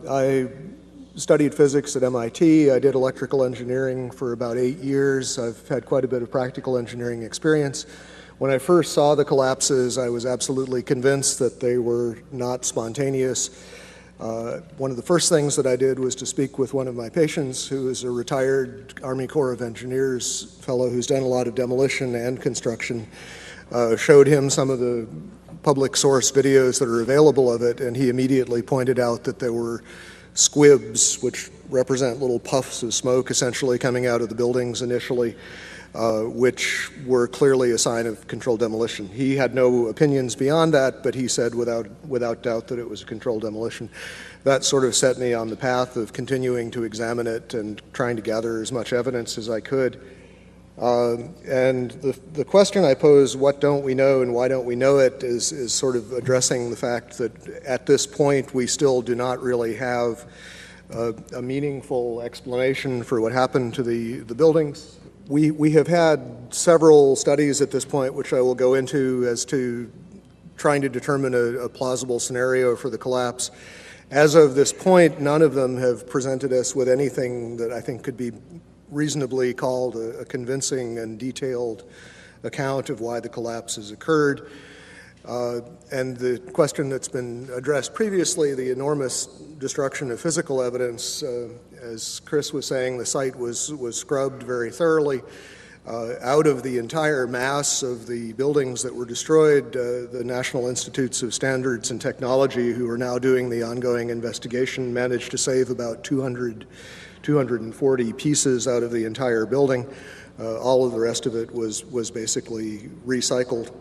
I studied physics at MIT. I did electrical engineering for about 8 years. I've had quite a bit of practical engineering experience. When I first saw the collapses, I was absolutely convinced that they were not spontaneous. One of the first things that I did was to speak with one of my patients, who is a retired Army Corps of Engineers fellow who's done a lot of demolition and construction. Showed him some of the public source videos that are available of it, and he immediately pointed out that there were squibs, which represent little puffs of smoke essentially coming out of the buildings initially, which were clearly a sign of controlled demolition. He had no opinions beyond that, but he said without doubt that it was a controlled demolition. That sort of set me on the path of continuing to examine it and trying to gather as much evidence as I could. And the question I pose, what don't we know and why don't we know it, is sort of addressing the fact that at this point we still do not really have a meaningful explanation for what happened to the buildings. We have had several studies at this point, which I will go into, as to trying to determine a plausible scenario for the collapse. As of this point, none of them have presented us with anything that I think could be reasonably called a convincing and detailed account of why the collapse has occurred. And the question that's been addressed previously, the enormous destruction of physical evidence, as Chris was saying, the site was scrubbed very thoroughly. Out of the entire mass of the buildings that were destroyed, the National Institutes of Standards and Technology, who are now doing the ongoing investigation, managed to save about 240 pieces out of the entire building. All of the rest of it was basically recycled.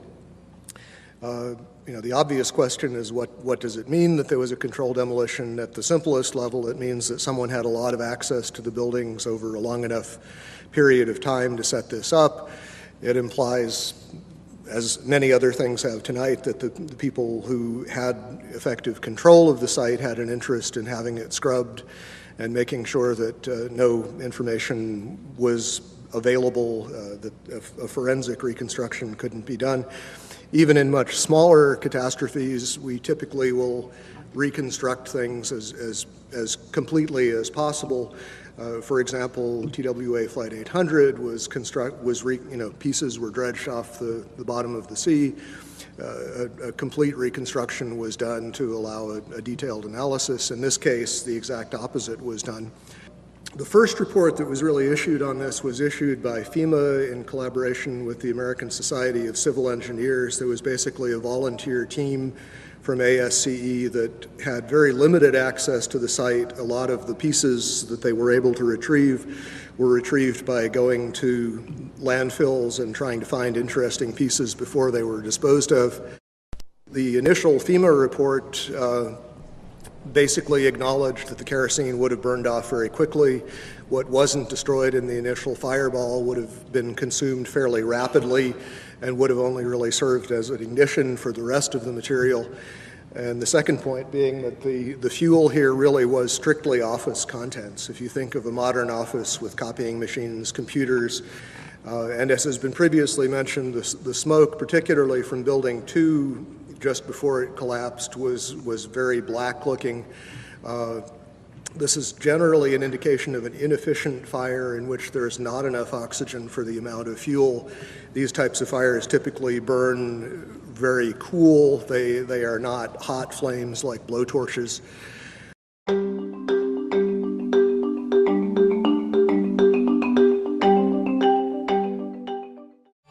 The obvious question is what does it mean that there was a controlled demolition? At the simplest level, it means that someone had a lot of access to the buildings over a long enough period of time to set this up. It implies, as many other things have tonight, that the people who had effective control of the site had an interest in having it scrubbed and making sure that no information was available, that a forensic reconstruction couldn't be done. Even in much smaller catastrophes, we typically will reconstruct things as completely as possible. For example, TWA Flight 800 pieces were dredged off the bottom of the sea. A complete reconstruction was done to allow a detailed analysis. In this case, the exact opposite was done. The first report that was really issued on this was issued by FEMA in collaboration with the American Society of Civil Engineers. There was basically a volunteer team from ASCE that had very limited access to the site. A lot of the pieces that they were able to retrieve were retrieved by going to landfills and trying to find interesting pieces before they were disposed of. The initial FEMA report basically acknowledged that the kerosene would have burned off very quickly. What wasn't destroyed in the initial fireball would have been consumed fairly rapidly and would have only really served as an ignition for the rest of the material. And the second point being that the fuel here really was strictly office contents. If you think of a modern office with copying machines, computers, and as has been previously mentioned, the smoke, particularly from Building 2, just before it collapsed, was very black looking. This is generally an indication of an inefficient fire in which there's not enough oxygen for the amount of fuel. These types of fires typically burn very cool. They are not hot flames like blowtorches.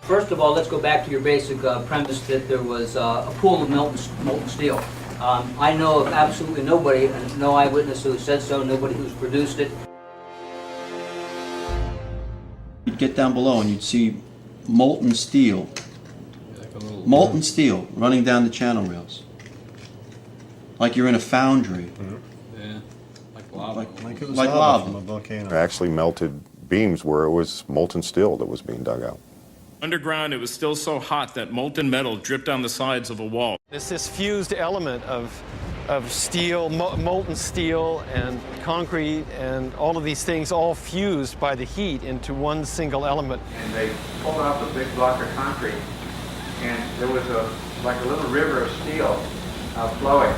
First of all, let's go back to your basic premise that there was a pool of molten steel. I know of absolutely nobody, and no eyewitness who said so, nobody who's produced it. You'd get down below and you'd see molten steel. Molten steel running down the channel rails. Like you're in a foundry. Mm-hmm. Yeah, like lava. Like it was Like lava from lava. a volcano. Actually melted beams where it was molten steel that was being dug out. Underground, it was still so hot that molten metal dripped down the sides of a wall. It's this fused element of steel, molten steel and concrete and all of these things all fused by the heat into one single element. And they pulled off a big block of concrete, and there was like a little river of steel flowing.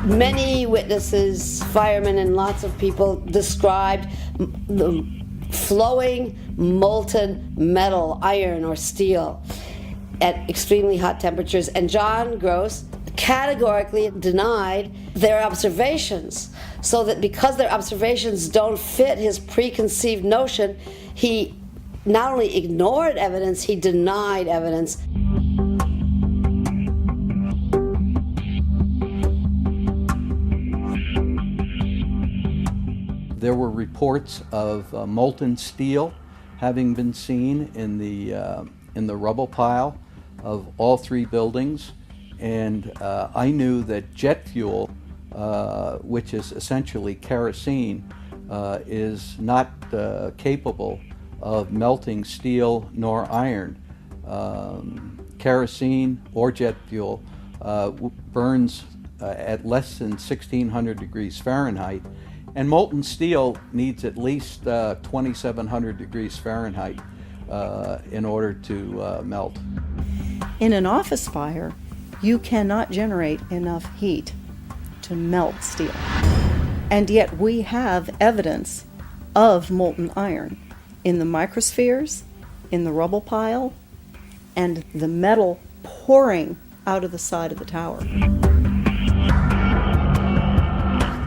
Many witnesses, firemen and lots of people described the flowing molten metal, iron or steel, at extremely hot temperatures. And John Gross categorically denied their observations, so that because their observations don't fit his preconceived notion, he not only ignored evidence, he denied evidence. There were reports of molten steel having been seen in the rubble pile of all three buildings, and I knew that jet fuel, which is essentially kerosene, is not capable of melting steel nor iron. Kerosene or jet fuel burns at less than 1600 degrees Fahrenheit, and molten steel needs at least 2700 degrees Fahrenheit in order to melt. In an office fire, you cannot generate enough heat to melt steel. And yet we have evidence of molten iron in the microspheres, in the rubble pile, and the metal pouring out of the side of the tower.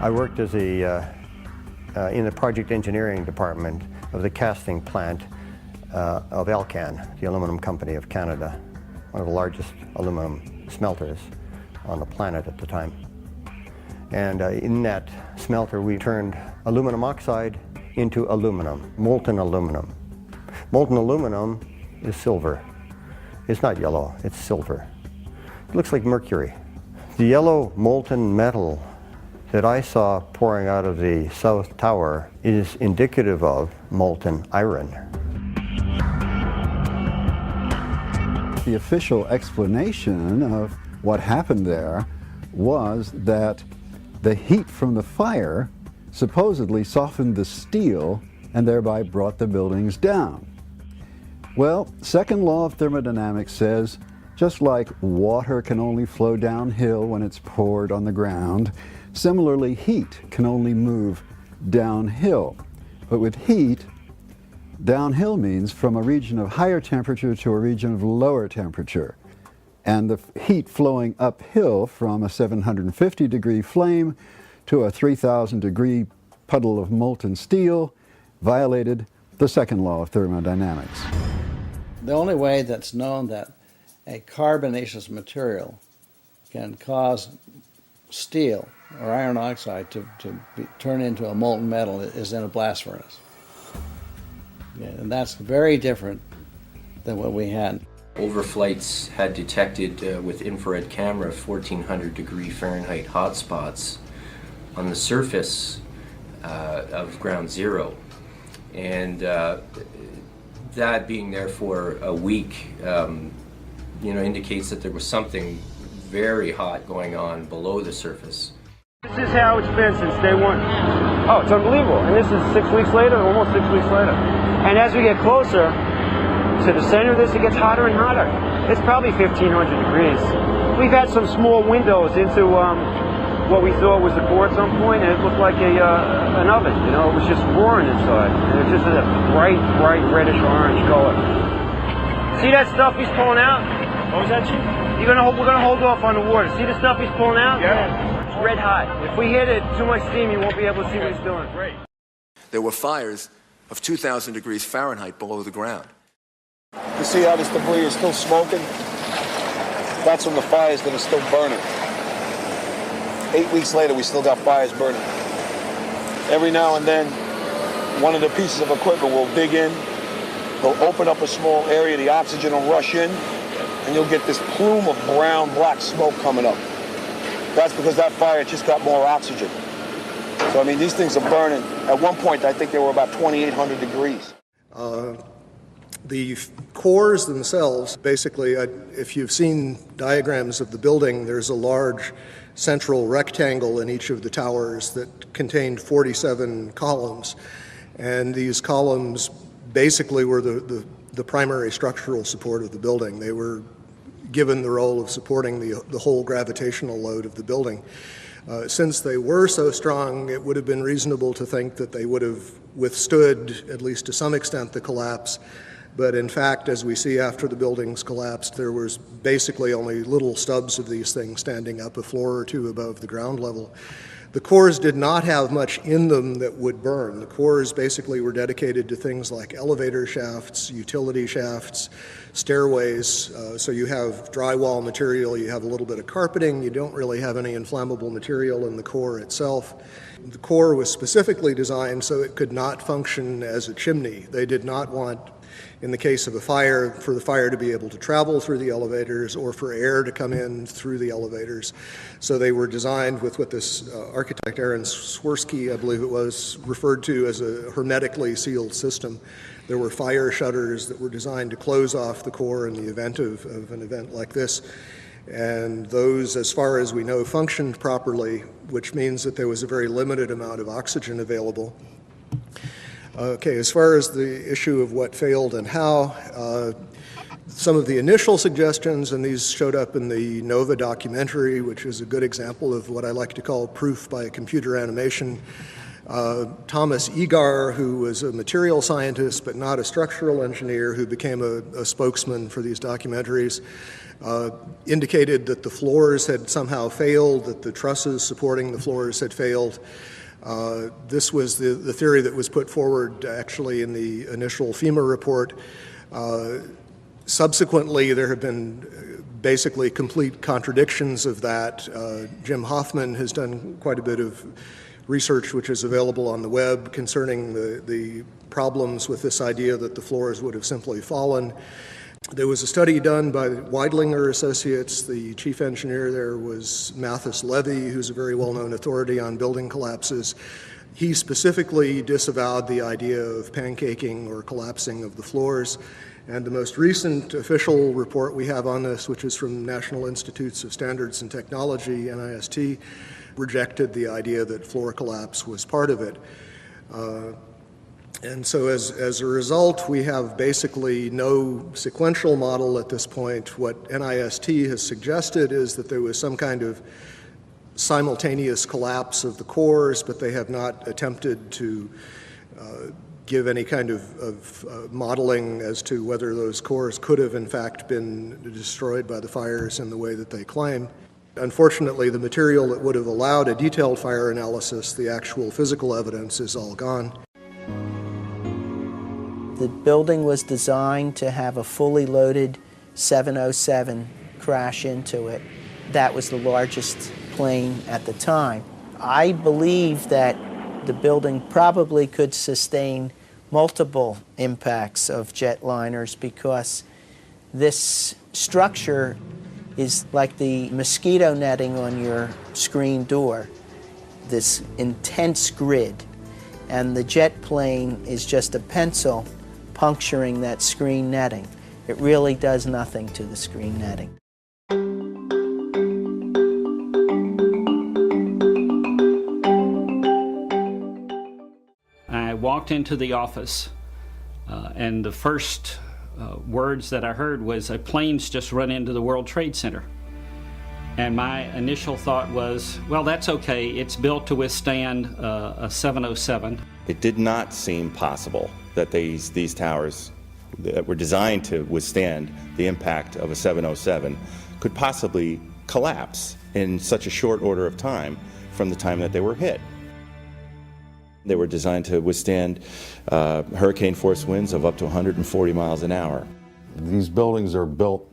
I worked as in the project engineering department of the casting plant of Alcan, the aluminum company of Canada, one of the largest aluminum smelters on the planet at the time. And in that smelter we turned aluminum oxide into aluminum, molten aluminum. Molten aluminum is silver. It's not yellow, it's silver. It looks like mercury. The yellow molten metal that I saw pouring out of the South Tower is indicative of molten iron. The official explanation of what happened there was that the heat from the fire supposedly softened the steel and thereby brought the buildings down. Well, second law of thermodynamics says, just like water can only flow downhill when it's poured on the ground, similarly heat can only move downhill. But with heat, downhill means from a region of higher temperature to a region of lower temperature. And the heat flowing uphill from a 750 degree flame to a 3000 degree puddle of molten steel violated the second law of thermodynamics. The only way that's known that a carbonaceous material can cause steel or iron oxide to turn into a molten metal is in a blast furnace. Yeah, and that's very different than what we had. Overflights had detected with infrared camera 1400 degree Fahrenheit hotspots on the surface of ground zero. And that being there for a week, indicates that there was something very hot going on below the surface. This is how it's been since day one. Oh, it's unbelievable. And this is 6 weeks later, almost 6 weeks later. And as we get closer to the center of this, it gets hotter and hotter. It's probably 1500 degrees. We've had some small windows into what we thought was the core at some point, and it looked like an oven. It was just roaring inside. And it's just a bright reddish orange color. See that stuff he's pulling out? What was that, Chief? We're gonna hold off on the water. See the stuff he's pulling out? Yeah. It's red hot. If we hit it too much steam, you won't be able to see what he's doing. Great. There were fires of 2,000 degrees Fahrenheit below the ground. You see how this debris is still smoking? That's when the fire is going to still burning. 8 weeks later, we still got fires burning. Every now and then, one of the pieces of equipment will dig in, they'll open up a small area, the oxygen will rush in, and you'll get this plume of brown, black smoke coming up. That's because that fire just got more oxygen. So, I mean, these things are burning. At one point, I think they were about 2,800 degrees. The cores themselves, basically, if you've seen diagrams of the building, there's a large central rectangle in each of the towers that contained 47 columns. And these columns basically were the primary structural support of the building. They were given the role of supporting the whole gravitational load of the building. Since they were so strong, it would have been reasonable to think that they would have withstood, at least to some extent, the collapse. But in fact, as we see after the buildings collapsed, there was basically only little stubs of these things standing up a floor or two above the ground level. The cores did not have much in them that would burn. The cores basically were dedicated to things like elevator shafts, utility shafts, stairways. So you have drywall material, you have a little bit of carpeting, you don't really have any inflammable material in the core itself. The core was specifically designed so it could not function as a chimney. They did not want, in the case of a fire, for the fire to be able to travel through the elevators or for air to come in through the elevators. So they were designed with what this architect Aaron Swirsky, I believe it was, referred to as a hermetically sealed system. There were fire shutters that were designed to close off the core in the event of an event like this. And those, as far as we know, functioned properly, which means that there was a very limited amount of oxygen available. Okay, as far as the issue of what failed and how, some of the initial suggestions, and these showed up in the NOVA documentary, which is a good example of what I like to call proof by computer animation. Thomas Egar, who was a material scientist but not a structural engineer, who became a spokesman for these documentaries, indicated that the floors had somehow failed, that the trusses supporting the floors had failed. This was the theory that was put forward actually in the initial FEMA report. Subsequently, there have been basically complete contradictions of that. Jim Hoffman has done quite a bit of research which is available on the web concerning the problems with this idea that the floors would have simply fallen. There was a study done by Weidlinger Associates. The chief engineer there was Mathis Levy, who's a very well-known authority on building collapses. He specifically disavowed the idea of pancaking or collapsing of the floors. And the most recent official report we have on this, which is from National Institutes of Standards and Technology, NIST, rejected the idea that floor collapse was part of it. And so as a result, we have basically no sequential model at this point. What NIST has suggested is that there was some kind of simultaneous collapse of the cores, but they have not attempted to give any kind of modeling as to whether those cores could have in fact been destroyed by the fires in the way that they claim. Unfortunately, the material that would have allowed a detailed fire analysis, the actual physical evidence, is all gone. The building was designed to have a fully loaded 707 crash into it. That was the largest plane at the time. I believe that the building probably could sustain multiple impacts of jetliners because this structure is like the mosquito netting on your screen door, this intense grid. And the jet plane is just a pencil puncturing that screen netting. It really does nothing to the screen netting. I walked into the office and the first words that I heard was, a plane's just run into the World Trade Center. And my initial thought was, well, that's okay. It's built to withstand a 707. It did not seem possible that these towers that were designed to withstand the impact of a 707 could possibly collapse in such a short order of time from the time that they were hit. They were designed to withstand hurricane force winds of up to 140 miles an hour. These buildings are built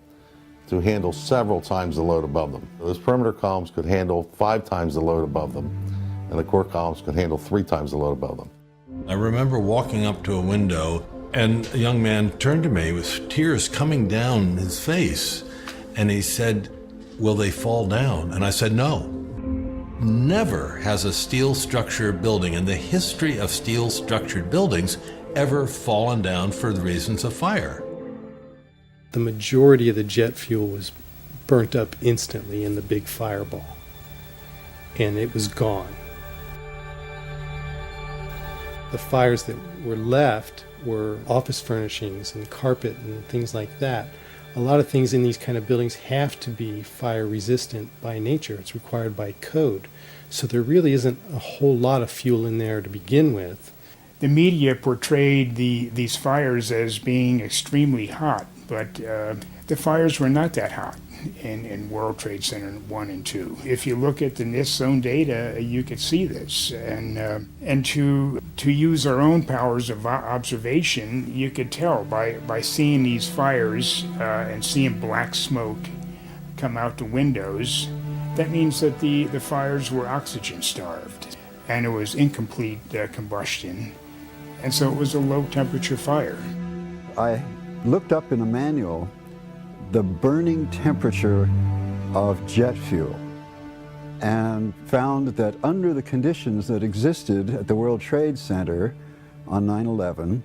to handle several times the load above them. Those perimeter columns could handle 5 times the load above them, and the core columns could handle 3 times the load above them. I remember walking up to a window, and a young man turned to me with tears coming down his face, and he said, "Will they fall down?" And I said, "No." Never has a steel structure building in the history of steel structured buildings ever fallen down for the reasons of fire. The majority of the jet fuel was burnt up instantly in the big fireball, and it was gone. The fires that were left were office furnishings and carpet and things like that. A lot of things in these kind of buildings have to be fire resistant by nature. It's required by code. So there really isn't a whole lot of fuel in there to begin with. The media portrayed these fires as being extremely hot, but the fires were not that hot in World Trade Center 1 and 2. If you look at the NIST zone data, you could see this. And to use our own powers of observation, you could tell by seeing these fires and seeing black smoke come out the windows. That means that the fires were oxygen starved, and it was incomplete combustion. And so it was a low temperature fire. I looked up in a manual the burning temperature of jet fuel and found that under the conditions that existed at the World Trade Center on 9/11,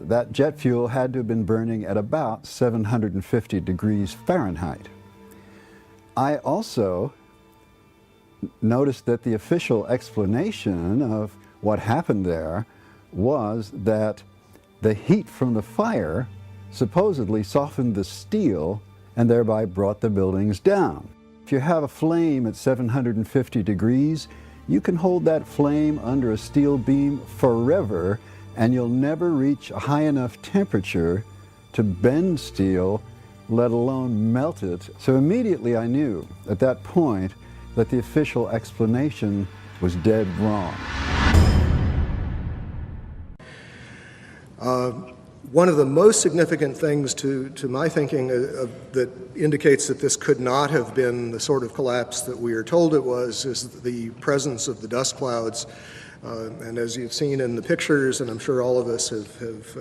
that jet fuel had to have been burning at about 750 degrees Fahrenheit. I also noticed that the official explanation of what happened there was that the heat from the fire supposedly softened the steel and thereby brought the buildings down. If you have a flame at 750 degrees, you can hold that flame under a steel beam forever, and you'll never reach a high enough temperature to bend steel, let alone melt it. So immediately I knew at that point that the official explanation was dead wrong. One of the most significant things to my thinking that indicates that this could not have been the sort of collapse that we are told it was is the presence of the dust clouds. And as you've seen in the pictures, and I'm sure all of us have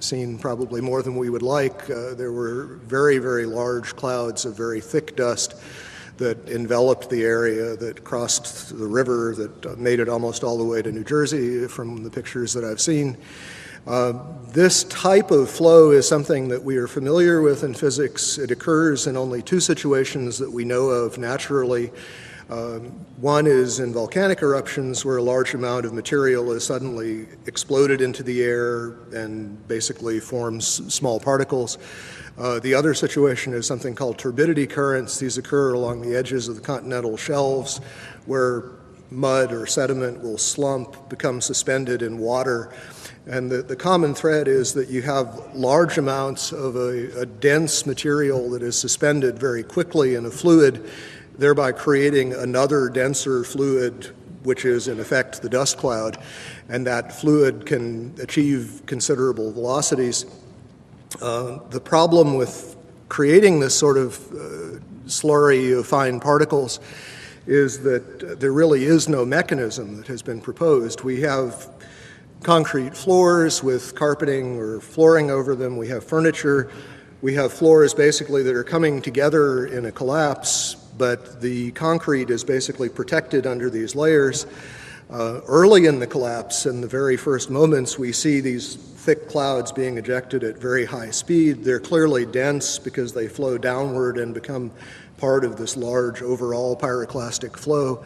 seen probably more than we would like, there were very, very large clouds of very thick dust that enveloped the area, that crossed the river, that made it almost all the way to New Jersey from the pictures that I've seen. This type of flow is something that we are familiar with in physics. It occurs in only two situations that we know of naturally. One is in volcanic eruptions, where a large amount of material is suddenly exploded into the air and basically forms small particles. The other situation is something called turbidity currents. These occur along the edges of the continental shelves, where mud or sediment will slump, become suspended in water. And the common thread is that you have large amounts of a dense material that is suspended very quickly in a fluid, thereby creating another denser fluid, which is in effect the dust cloud. And that fluid can achieve considerable velocities. The problem with creating this sort of slurry of fine particles is that there really is no mechanism that has been proposed. We have concrete floors with carpeting or flooring over them. We have furniture. We have floors basically that are coming together in a collapse, but the concrete is basically protected under these layers. Early in the collapse, in the very first moments, we see these thick clouds being ejected at very high speed. They're clearly dense because they flow downward and become part of this large overall pyroclastic flow.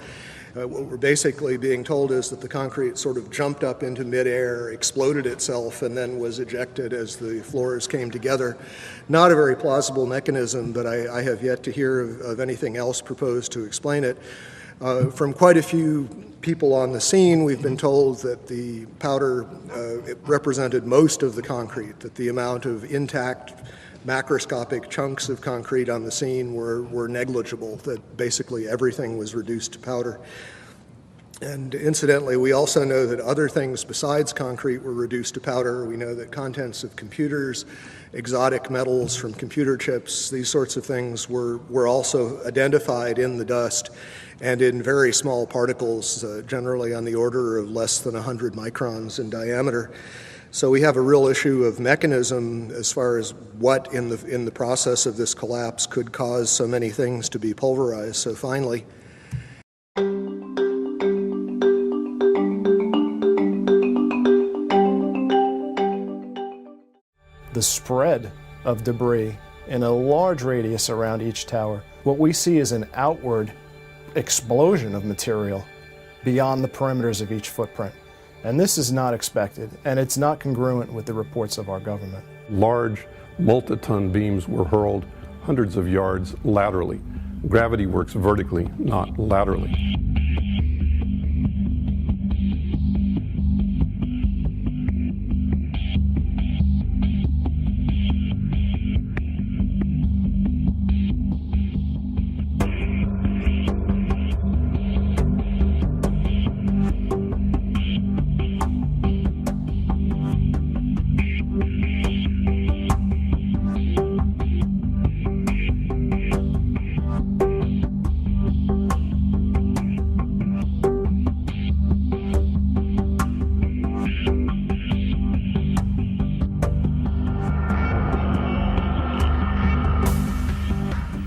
What we're basically being told is that the concrete sort of jumped up into midair, exploded itself, and then was ejected as the floors came together. Not a very plausible mechanism, but I have yet to hear of anything else proposed to explain it. From quite a few people on the scene, we've been told that the powder it represented most of the concrete, that the amount of intact macroscopic chunks of concrete on the scene were negligible, that basically everything was reduced to powder. And incidentally, we also know that other things besides concrete were reduced to powder. We know that contents of computers, exotic metals from computer chips, these sorts of things were also identified in the dust and in very small particles, generally on the order of less than 100 microns in diameter. So we have a real issue of mechanism as far as what in the process of this collapse could cause so many things to be pulverized so finely. The spread of debris in a large radius around each tower, what we see is an outward explosion of material beyond the perimeters of each footprint. And this is not expected, and it's not congruent with the reports of our government. Large multi-ton beams were hurled hundreds of yards laterally. Gravity works vertically, not laterally.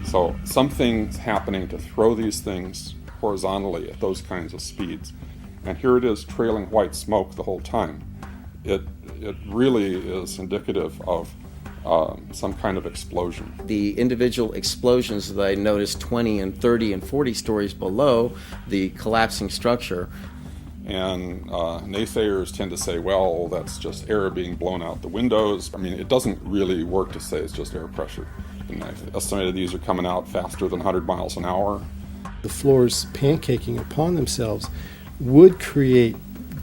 So something's happening to throw these things horizontally at those kinds of speeds. And here it is trailing white smoke the whole time. It really is indicative of some kind of explosion. The individual explosions that I noticed 20 and 30 and 40 stories below the collapsing structure. And naysayers tend to say, well, that's just air being blown out the windows. I mean, it doesn't really work to say it's just air pressure. And I've estimated these are coming out faster than 100 miles an hour. The floors pancaking upon themselves would create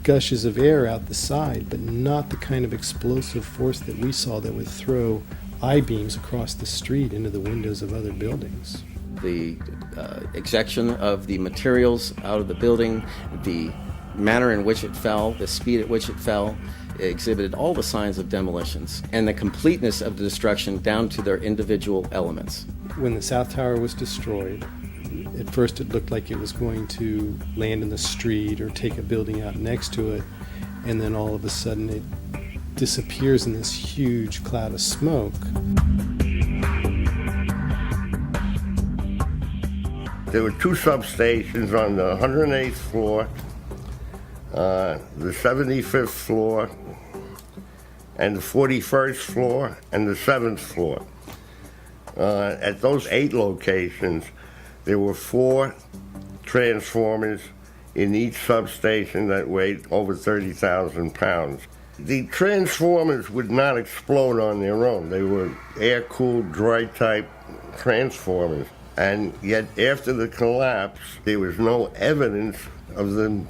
gushes of air out the side, but not the kind of explosive force that we saw that would throw I-beams across the street into the windows of other buildings. The ejection of the materials out of the building, the manner in which it fell, the speed at which it fell, exhibited all the signs of demolitions and the completeness of the destruction down to their individual elements. When the South Tower was destroyed, at first it looked like it was going to land in the street or take a building out next to it, and then all of a sudden it disappears in this huge cloud of smoke. There were two substations on the 108th floor, the 75th floor, and the 41st floor, and the 7th floor. At those 8 locations, there were 4 transformers in each substation that weighed over 30,000 pounds. The transformers would not explode on their own. They were air-cooled, dry-type transformers. And yet, after the collapse, there was no evidence of them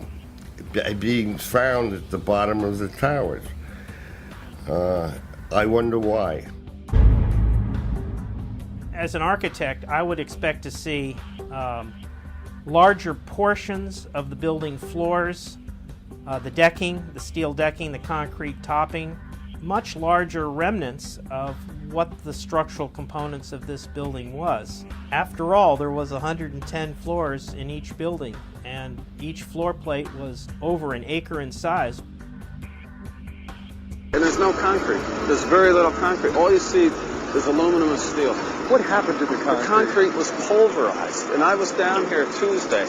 being found at the bottom of the towers. I wonder why. As an architect, I would expect to see larger portions of the building floors, the decking, the steel decking, the concrete topping, much larger remnants of what the structural components of this building was. After all, there was 110 floors in each building, and each floor plate was over an acre in size. And there's no concrete. There's very little concrete. All you see is aluminum and steel. What happened to the concrete? The concrete was pulverized. And I was down here Tuesday,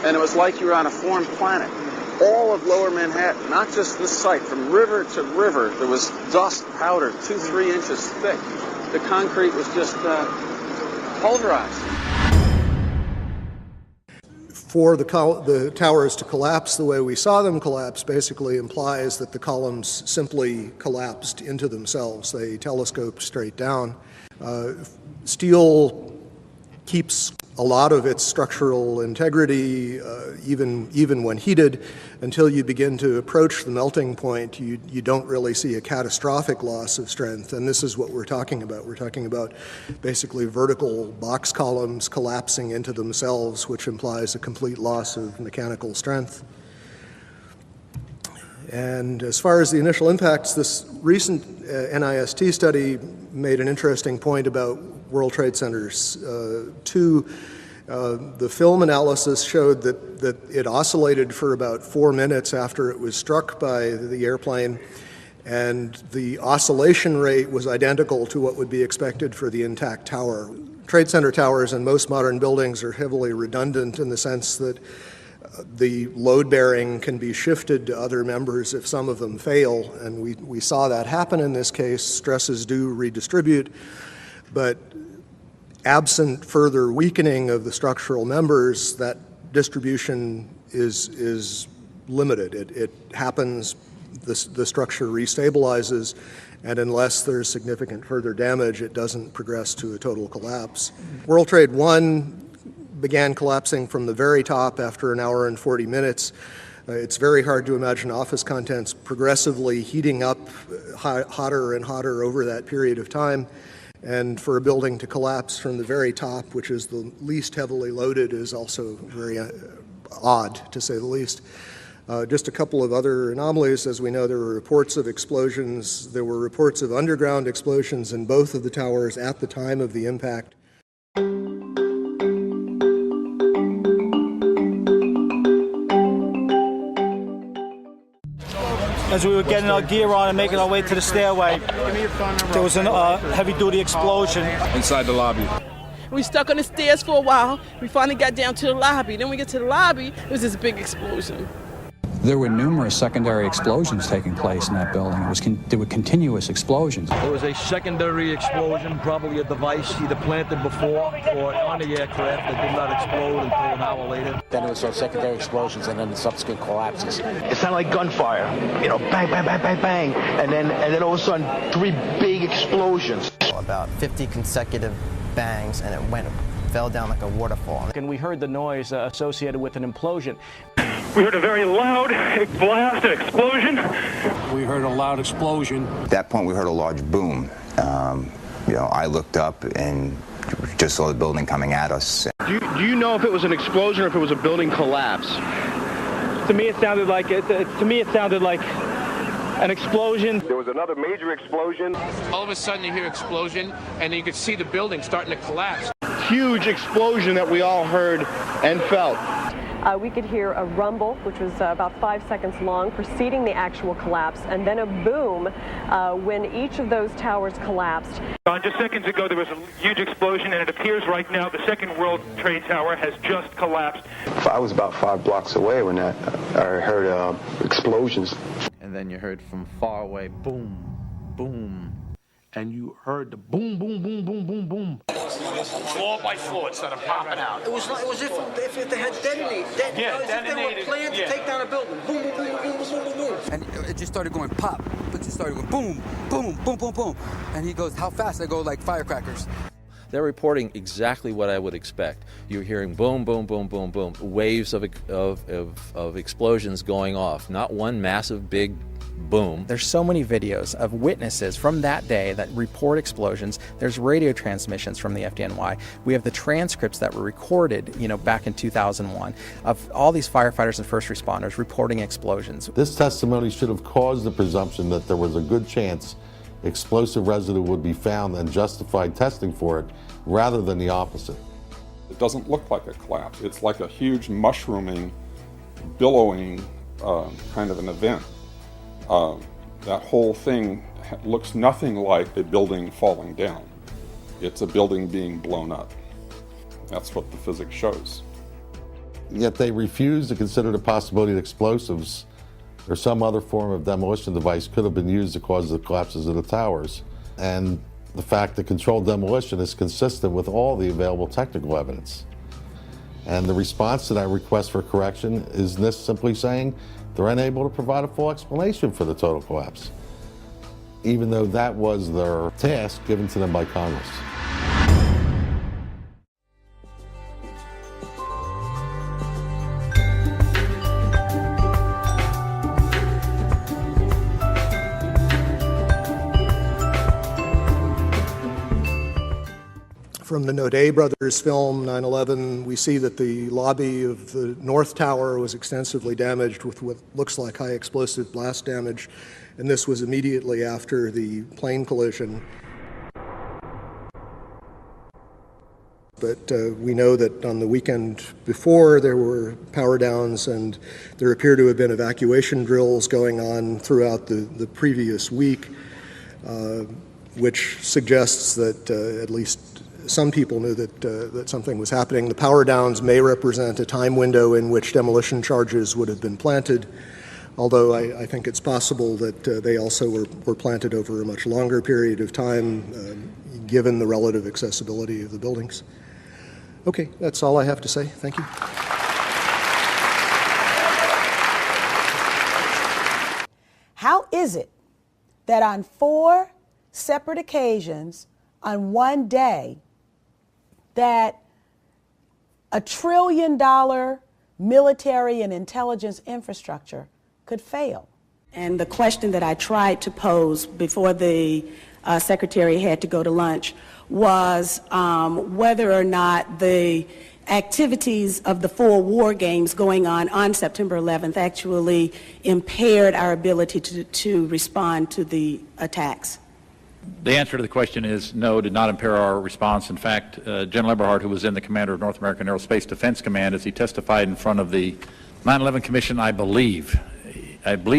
and it was like you were on a foreign planet. All of Lower Manhattan, not just this site, from river to river, there was dust powder 2-3 inches thick. The concrete was just pulverized. For the towers to collapse the way we saw them collapse basically implies that the columns simply collapsed into themselves. They telescoped straight down. Steel keeps a lot of its structural integrity, even when heated, until you begin to approach the melting point. You don't really see a catastrophic loss of strength, and this is what we're talking about. We're talking about basically vertical box columns collapsing into themselves, which implies a complete loss of mechanical strength. And as far as the initial impacts, this recent NIST study made an interesting point about World Trade Centers. The film analysis showed that it oscillated for about 4 minutes after it was struck by the airplane, and the oscillation rate was identical to what would be expected for the intact tower. Trade Center towers in most modern buildings are heavily redundant in the sense that the load bearing can be shifted to other members if some of them fail, and we saw that happen in this case. Stresses do redistribute, but absent further weakening of the structural members, that distribution is limited. It happens the structure restabilizes, and unless there's significant further damage, it doesn't progress to a total collapse. World Trade 1 began collapsing from the very top after an hour and 40 minutes. It's very hard to imagine office contents progressively heating up hotter and hotter over that period of time. And for a building to collapse from the very top, which is the least heavily loaded, is also very odd, to say the least. Just a couple of other anomalies. As we know, there were reports of explosions. There were reports of underground explosions in both of the towers at the time of the impact. As we were getting our gear on and making our way to the stairway, there was a heavy-duty explosion inside the lobby. We stuck on the stairs for a while. We finally got down to the lobby. Then we get to the lobby, it was this big explosion. There were numerous secondary explosions taking place in that building. There were continuous explosions. There was a secondary explosion, probably a device either planted before or on the aircraft that did not explode until an hour later. Then there was those secondary explosions and then the subsequent collapses. It sounded like gunfire, you know, bang, bang, bang, bang, bang, and then all of a sudden 3 big explosions. About 50 consecutive bangs, and it fell down like a waterfall. and we heard the noise associated with an implosion. We heard a very loud blast, an explosion. We heard a loud explosion. At that point, we heard a large boom. I looked up and just saw the building coming at us. Do you know if it was an explosion or if it was a building collapse? To me, it sounded like an explosion. There was another major explosion. All of a sudden, you hear explosion, and you could see the building starting to collapse. Huge explosion that we all heard and felt. We could hear a rumble, which was about 5 seconds long, preceding the actual collapse, and then a boom when each of those towers collapsed. Just seconds ago, there was a huge explosion, and it appears right now the second World Trade Tower has just collapsed. I was about 5 blocks away when I heard explosions. And then you heard from far away, boom, boom. And you heard the boom, boom, boom, boom, boom, boom. Floor by floor, it started popping out. It was if they had detonated. If they were planned to take down a building. Boom, boom, boom, boom, boom, boom, boom. And it just started going pop. It just started going boom, boom, boom, boom, boom. And he goes, how fast? I go like firecrackers. They're reporting exactly what I would expect. You're hearing boom, boom, boom, boom, boom, waves of explosions going off. Not one massive big boom. There's so many videos of witnesses from that day that report explosions. There's radio transmissions from the FDNY. We have the transcripts that were recorded, back in 2001 of all these firefighters and first responders reporting explosions. This testimony should have caused the presumption that there was a good chance explosive residue would be found and justified testing for it, rather than the opposite. It doesn't look like a collapse. It's like a huge mushrooming, billowing kind of an event. That whole thing looks nothing like a building falling down. It's a building being blown up. That's what the physics shows. Yet they refuse to consider the possibility that explosives or some other form of demolition device could have been used to cause the collapses of the towers. And the fact that controlled demolition is consistent with all the available technical evidence. And the response to that request for correction is NIST simply saying they're unable to provide a full explanation for the total collapse, even though that was their task given to them by Congress. From the Naudet brothers film, 9/11, we see that the lobby of the North Tower was extensively damaged with what looks like high explosive blast damage, and this was immediately after the plane collision. But we know that on the weekend before, there were power downs, and there appear to have been evacuation drills going on throughout the previous week, which suggests that at least some people knew that something was happening. The power downs may represent a time window in which demolition charges would have been planted, although I think it's possible that they also were planted over a much longer period of time, given the relative accessibility of the buildings. Okay, that's all I have to say. Thank you. How is it that on 4 separate occasions on one day that $1 trillion military and intelligence infrastructure could fail? And the question that I tried to pose before the secretary had to go to lunch was whether or not the activities of the 4 war games going on September 11th actually impaired our ability to respond to the attacks. The answer to the question is no, did not impair our response. In fact, General Eberhart, who was then the commander of North American Aerospace Defense Command, as he testified in front of the 9/11 Commission, I believe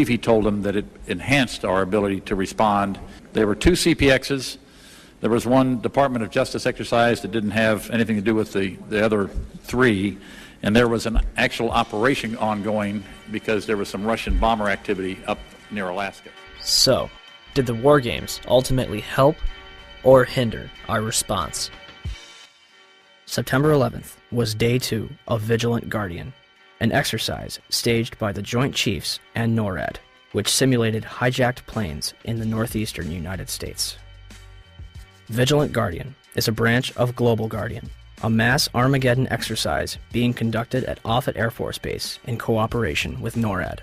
he told them that it enhanced our ability to respond. There were 2 CPXs. There was 1 Department of Justice exercise that didn't have anything to do with the other 3. And there was an actual operation ongoing because there was some Russian bomber activity up near Alaska. So, did the war games ultimately help or hinder our response? September 11th was day 2 of Vigilant Guardian, an exercise staged by the Joint Chiefs and NORAD, which simulated hijacked planes in the northeastern United States. Vigilant Guardian is a branch of Global Guardian, a mass Armageddon exercise being conducted at Offutt Air Force Base in cooperation with NORAD.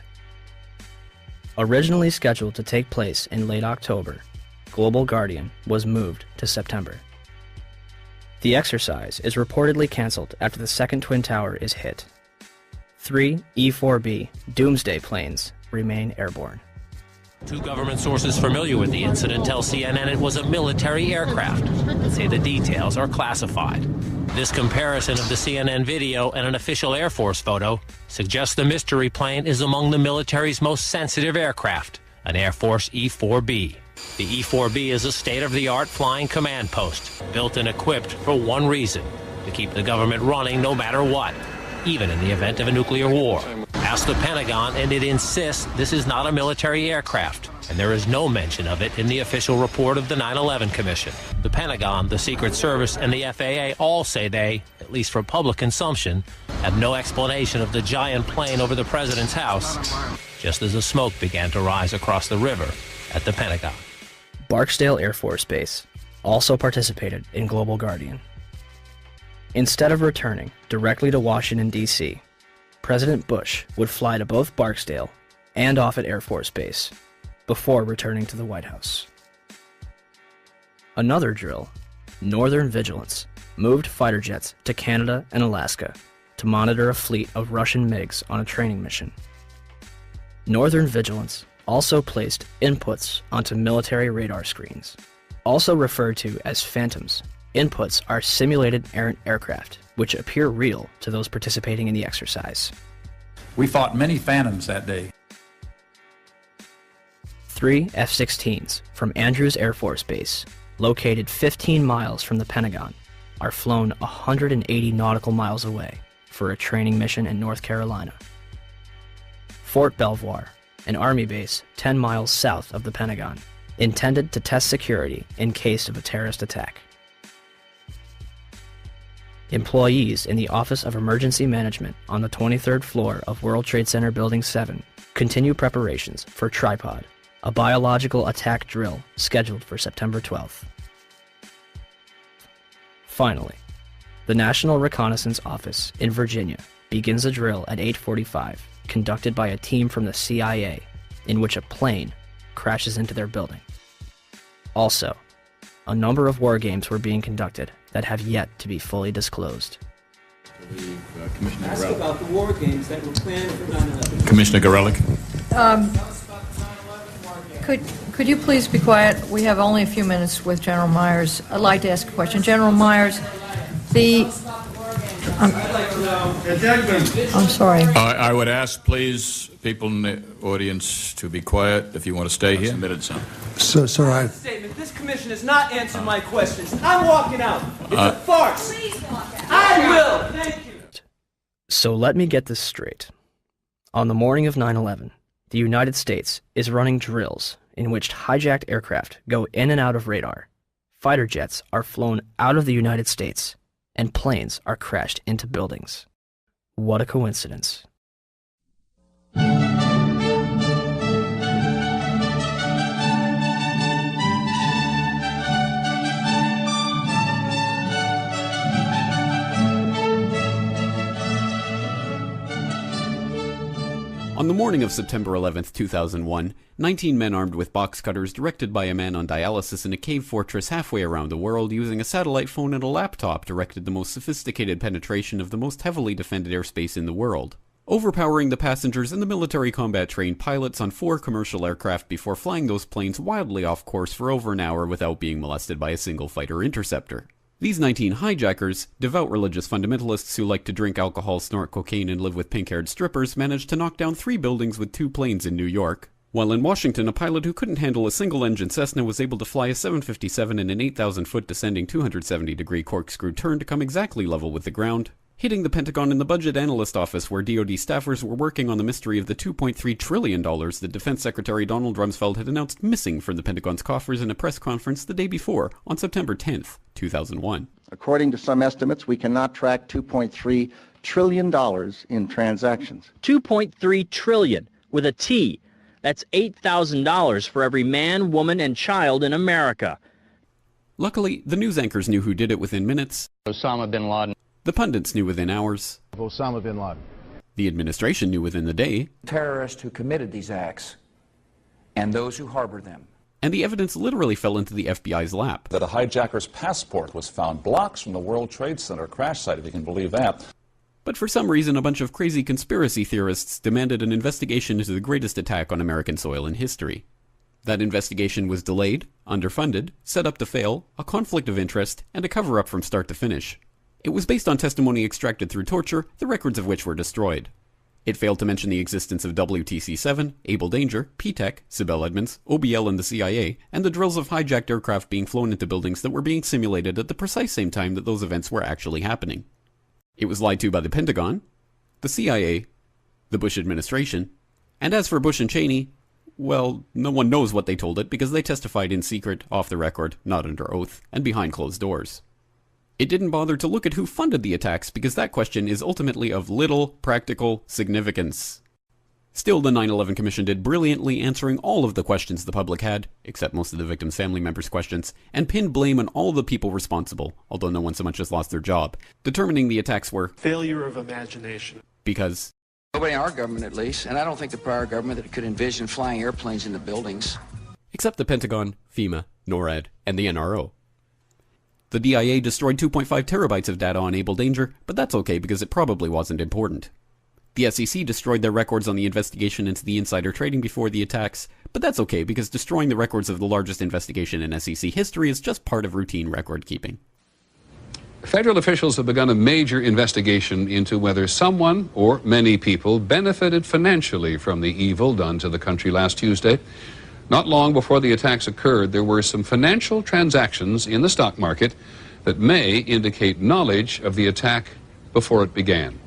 Originally scheduled to take place in late October, Global Guardian was moved to September. The exercise is reportedly canceled after the second Twin Tower is hit. 3 E-4B Doomsday planes remain airborne. 2 government sources familiar with the incident tell CNN it was a military aircraft, but say the details are classified. This comparison of the CNN video and an official Air Force photo suggests the mystery plane is among the military's most sensitive aircraft, an Air Force E-4B. The E-4B is a state-of-the-art flying command post, built and equipped for one reason: to keep the government running no matter what, even in the event of a nuclear war. Ask the Pentagon, and it insists this is not a military aircraft, and there is no mention of it in the official report of the 9/11 Commission. The Pentagon, the Secret Service, and the FAA all say they, at least for public consumption, have no explanation of the giant plane over the president's house, just as the smoke began to rise across the river at the Pentagon. Barksdale Air Force Base also participated in Global Guardian. Instead of returning directly to Washington, D.C., President Bush would fly to both Barksdale and Offutt Air Force Base before returning to the White House. Another drill, Northern Vigilance, moved fighter jets to Canada and Alaska to monitor a fleet of Russian MiGs on a training mission. Northern Vigilance also placed inputs onto military radar screens, also referred to as phantoms. Inputs are simulated errant aircraft, which appear real to those participating in the exercise. We fought many phantoms that day. 3 F-16s from Andrews Air Force Base, located 15 miles from the Pentagon, are flown 180 nautical miles away for a training mission in North Carolina. Fort Belvoir, an Army base 10 miles south of the Pentagon, intended to test security in case of a terrorist attack. Employees in the Office of Emergency Management on the 23rd floor of World Trade Center Building 7 continue preparations for Tripod, a biological attack drill scheduled for September 12th. Finally, the National Reconnaissance Office in Virginia begins a drill at 8:45, conducted by a team from the CIA, in which a plane crashes into their building. Also, a number of war games were being conducted that have yet to be fully disclosed. Ask about the war games that were planned for 9/11. Commissioner Gorelick. Could you please be quiet? We have only a few minutes with General Myers. I'd like to ask a question. General Myers, I'm sorry. I would ask, please, people in the audience to be quiet if you want to stay here. Sir, statement. This commission has not answered my questions. I'm walking out. It's a farce. I will. Thank you. So let me get this straight. On the morning of 9/11, the United States is running drills in which hijacked aircraft go in and out of radar, fighter jets are flown out of the United States, and planes are crashed into buildings. What a coincidence. On the morning of September 11, 2001, 19 men armed with box cutters, directed by a man on dialysis in a cave fortress halfway around the world using a satellite phone and a laptop, directed the most sophisticated penetration of the most heavily defended airspace in the world, overpowering the passengers and the military combat-trained pilots on 4 commercial aircraft before flying those planes wildly off course for over an hour without being molested by a single fighter interceptor. These 19 hijackers, devout religious fundamentalists who like to drink alcohol, snort cocaine, and live with pink-haired strippers, managed to knock down 3 buildings with 2 planes in New York, while in Washington, a pilot who couldn't handle a single-engine Cessna was able to fly a 757 in an 8,000-foot descending 270-degree corkscrew turn to come exactly level with the ground, hitting the Pentagon in the Budget Analyst Office where DoD staffers were working on the mystery of the $2.3 trillion that Defense Secretary Donald Rumsfeld had announced missing from the Pentagon's coffers in a press conference the day before, on September 10th, 2001. According to some estimates, we cannot track $2.3 trillion in transactions. $2.3 trillion with a T. That's $8,000 for every man, woman, and child in America. Luckily, the news anchors knew who did it within minutes. Osama bin Laden. The pundits knew within hours. Osama bin Laden. The administration knew within the day. Terrorists who committed these acts and those who harbor them. And the evidence literally fell into the FBI's lap. That a hijacker's passport was found blocks from the World Trade Center crash site, if you can believe that. But for some reason, a bunch of crazy conspiracy theorists demanded an investigation into the greatest attack on American soil in history. That investigation was delayed, underfunded, set up to fail, a conflict of interest, and a cover-up from start to finish. It was based on testimony extracted through torture, the records of which were destroyed. It failed to mention the existence of WTC-7, Able Danger, P-TECH, Sibel Edmonds, OBL and the CIA, and the drills of hijacked aircraft being flown into buildings that were being simulated at the precise same time that those events were actually happening. It was lied to by the Pentagon, the CIA, the Bush administration, and as for Bush and Cheney, well, no one knows what they told it because they testified in secret, off the record, not under oath, and behind closed doors. It didn't bother to look at who funded the attacks because that question is ultimately of little practical significance. Still, the 9/11 Commission did brilliantly answering all of the questions the public had, except most of the victims' family members' questions, and pinned blame on all the people responsible, although no one so much as lost their job, determining the attacks were failure of imagination. Because nobody in our government, at least, and I don't think the prior government that could envision flying airplanes into buildings. Except the Pentagon, FEMA, NORAD, and the NRO. The DIA destroyed 2.5 terabytes of data on Able Danger, but that's okay because it probably wasn't important. The SEC destroyed their records on the investigation into the insider trading before the attacks, but that's okay because destroying the records of the largest investigation in SEC history is just part of routine record keeping. Federal officials have begun a major investigation into whether someone or many people benefited financially from the evil done to the country last Tuesday. Not long before the attacks occurred, there were some financial transactions in the stock market that may indicate knowledge of the attack before it began.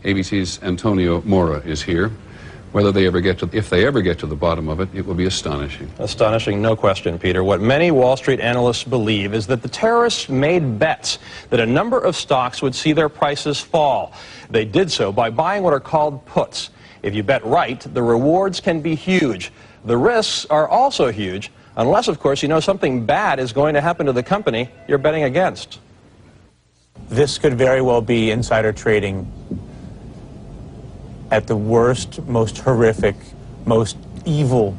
ABC's Antonio Mora is here. Whether they ever get to, if they ever get to the bottom of it, it will be astonishing. Astonishing, no question, Peter. What many Wall Street analysts believe is that the terrorists made bets that a number of stocks would see their prices fall. They did so by buying what are called puts. If you bet right, the rewards can be huge. The risks are also huge, unless, of course, you know something bad is going to happen to the company you're betting against. This could very well be insider trading at the worst, most horrific, most evil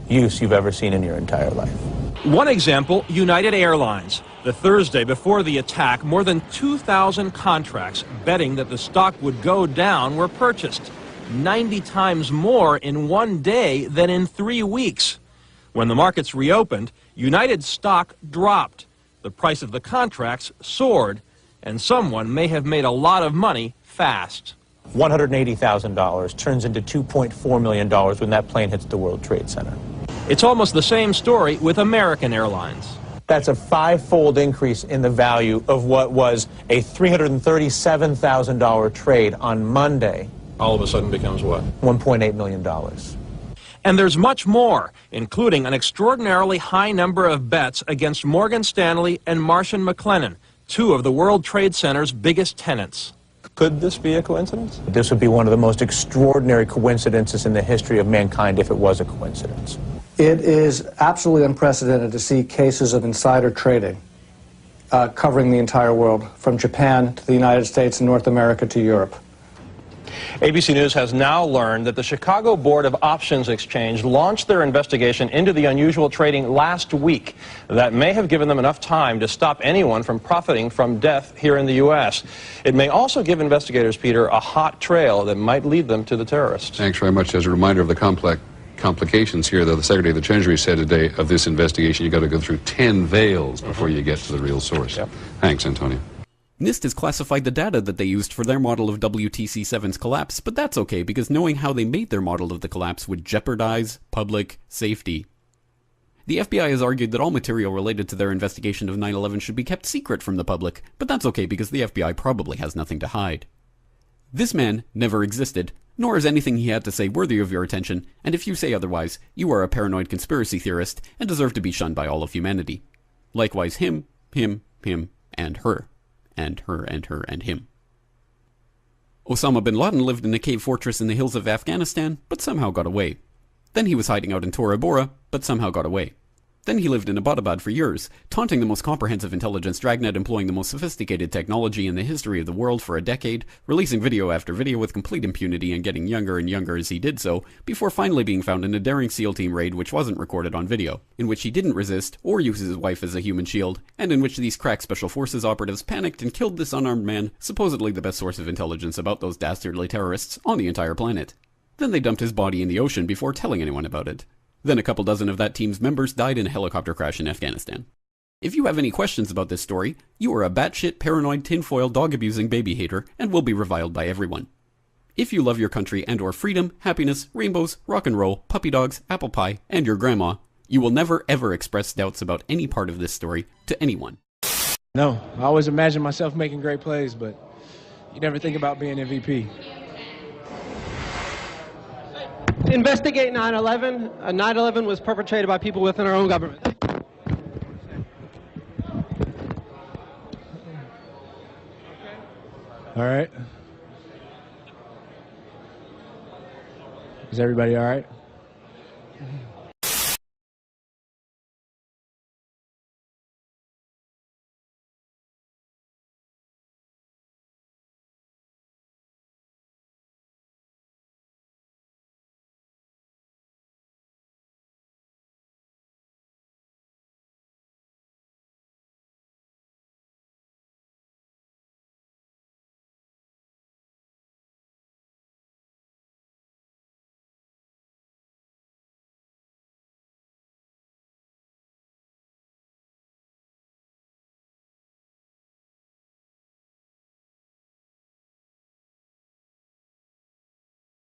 use you've ever seen in your entire life. One example, United Airlines. The Thursday before the attack, more than 2,000 contracts betting that the stock would go down were purchased. 90 times more in one day than in 3 weeks. When the markets reopened, United stock dropped. The price of the contracts soared, and someone may have made a lot of money fast. $180,000 turns into $2.4 million when that plane hits the World Trade Center. It's almost the same story with American Airlines. That's a 5-fold increase in the value of what was a $337,000 trade on Monday. All of a sudden becomes what? $1.8 million. And there's much more, including an extraordinarily high number of bets against Morgan Stanley and Marsh & McLennan, 2 of the World Trade Center's biggest tenants. Could this be a coincidence? This would be one of the most extraordinary coincidences in the history of mankind if it was a coincidence. It is absolutely unprecedented to see cases of insider trading covering the entire world, from Japan to the United States and North America to Europe. ABC News has now learned that the Chicago Board of Options Exchange launched their investigation into the unusual trading last week. That may have given them enough time to stop anyone from profiting from death here in the U.S. It may also give investigators, Peter, a hot trail that might lead them to the terrorists. Thanks very much. As a reminder of the complications here, though, the Secretary of the Treasury said today of this investigation, you've got to go through 10 veils before you get to the real source. Yep. Thanks, Antonio. NIST has classified the data that they used for their model of WTC-7's collapse, but that's okay because knowing how they made their model of the collapse would jeopardize public safety. The FBI has argued that all material related to their investigation of 9/11 should be kept secret from the public, but that's okay because the FBI probably has nothing to hide. This man never existed, nor is anything he had to say worthy of your attention, and if you say otherwise, you are a paranoid conspiracy theorist and deserve to be shunned by all of humanity. Likewise him, and her. And her, and her, and him. Osama bin Laden lived in a cave fortress in the hills of Afghanistan, but somehow got away. Then he was hiding out in Tora Bora, but somehow got away. Then he lived in Abbottabad for years, taunting the most comprehensive intelligence dragnet employing the most sophisticated technology in the history of the world for a decade, releasing video after video with complete impunity and getting younger and younger as he did so, before finally being found in a daring SEAL team raid which wasn't recorded on video, in which he didn't resist or use his wife as a human shield, and in which these crack special forces operatives panicked and killed this unarmed man, supposedly the best source of intelligence about those dastardly terrorists on the entire planet. Then they dumped his body in the ocean before telling anyone about it. Then a couple dozen of that team's members died in a helicopter crash in Afghanistan. If you have any questions about this story, you are a batshit paranoid tinfoil dog-abusing baby hater and will be reviled by everyone. If you love your country and or freedom, happiness, rainbows, rock and roll, puppy dogs, apple pie, and your grandma, you will never ever express doubts about any part of this story to anyone. No, I always imagine myself making great plays, but you never think about being MVP. Investigate 9/11. 9/11 was perpetrated by people within our own government. All right. Is everybody all right?